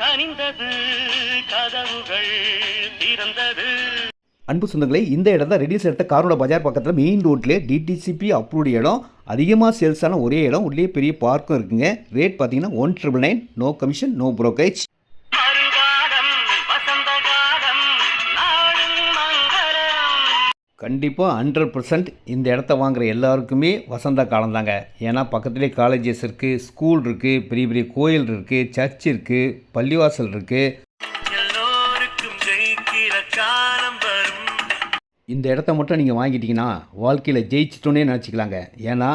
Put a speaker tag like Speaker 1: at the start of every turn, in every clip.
Speaker 1: கனிந்தது கதவுகள் திறந்தது.
Speaker 2: அன்பு சொந்தங்களே, இந்த இடம் தான் ரெடியூஸ் எடுத்த காரோட பஜார் பக்கத்தில் மெயின் ரோட்லேயே டிடிசிபி அப்ரூவ்டு இடம். அதிகமாக சேல்ஸான ஒரே இடம். உள்ளே பெரிய பார்க்கும் இருக்குங்க. ரேட் பார்த்தீங்கன்னா 1,999. No commission, no brokerage. கண்டிப்பாக 100% இந்த இடத்த வாங்குகிற எல்லாருக்குமே வசந்த காலம் தாங்க. ஏன்னா பக்கத்துலேயே காலேஜஸ் இருக்குது, ஸ்கூல் இருக்குது, பெரிய பெரிய கோயில் இருக்குது, சர்ச் இருக்குது, பள்ளிவாசல் இருக்குது. இந்த இடத்த மட்டும் நீங்கள் வாங்கிட்டீங்கன்னா வாழ்க்கையில் ஜெயிச்சிட்டோன்னே நினச்சிக்கலாங்க. ஏன்னா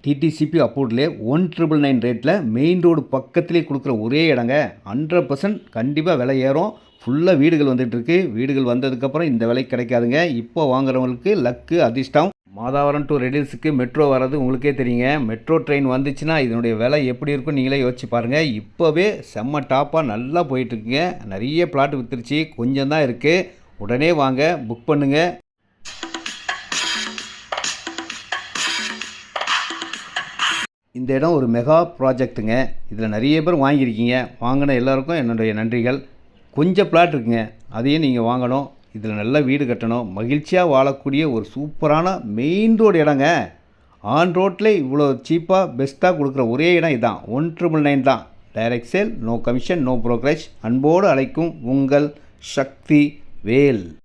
Speaker 2: டிடிசிபி அப்ரூவ்ட்லேயே 1,999 ரேட்டில் மெயின் ரோடு பக்கத்துலேயே கொடுக்குற ஒரே இடங்க. 100% கண்டிப்பாக விலை ஏறும். ஃபுல்லாக வீடுகள் வந்துட்டுருக்கு. வீடுகள் வந்ததுக்கப்புறம் இந்த விலை கிடைக்காதுங்க. இப்போ வாங்குறவங்களுக்கு லக்கு, அதிர்ஷ்டம். மாதாவரம் டு ரெடில்ஸுக்கு மெட்ரோ வர்றது உங்களுக்கே தெரியுங்க. மெட்ரோ ட்ரெயின் வந்துச்சுன்னா இதனுடைய விலை எப்படி இருக்கும் நீங்களே யோசிச்சு பாருங்கள். இப்போவே செம்ம டாப்பாக நல்லா போயிட்டுருக்குங்க. நிறைய பிளாட் விற்றுருச்சு, கொஞ்சம் தான் இருக்குது. உடனே வாங்க, புக் பண்ணுங்கள். இந்த இடம் ஒரு மெகா ப்ராஜெக்ட்டுங்க. இதில் நிறைய பேர் வாங்கியிருக்கீங்க. வாங்கின எல்லாருக்கும் என்னுடைய நன்றிகள். கொஞ்சம் பிளாட் இருக்குங்க, அதையும் நீங்கள் வாங்கணும். இதில் நல்ல வீடு கட்டணும், மகிழ்ச்சியாக வாழக்கூடிய ஒரு சூப்பரான மெயின் ரோடு இடங்க. ஆன் ரோட்டில் இவ்வளோ சீப்பாக பெஸ்ட்டாக கொடுக்குற ஒரே இடம் இதுதான். 1,999 தான். Direct sale, no commission, no brokerage. அன்போடு அழைக்கும் உங்கள் சக்தி வேல்.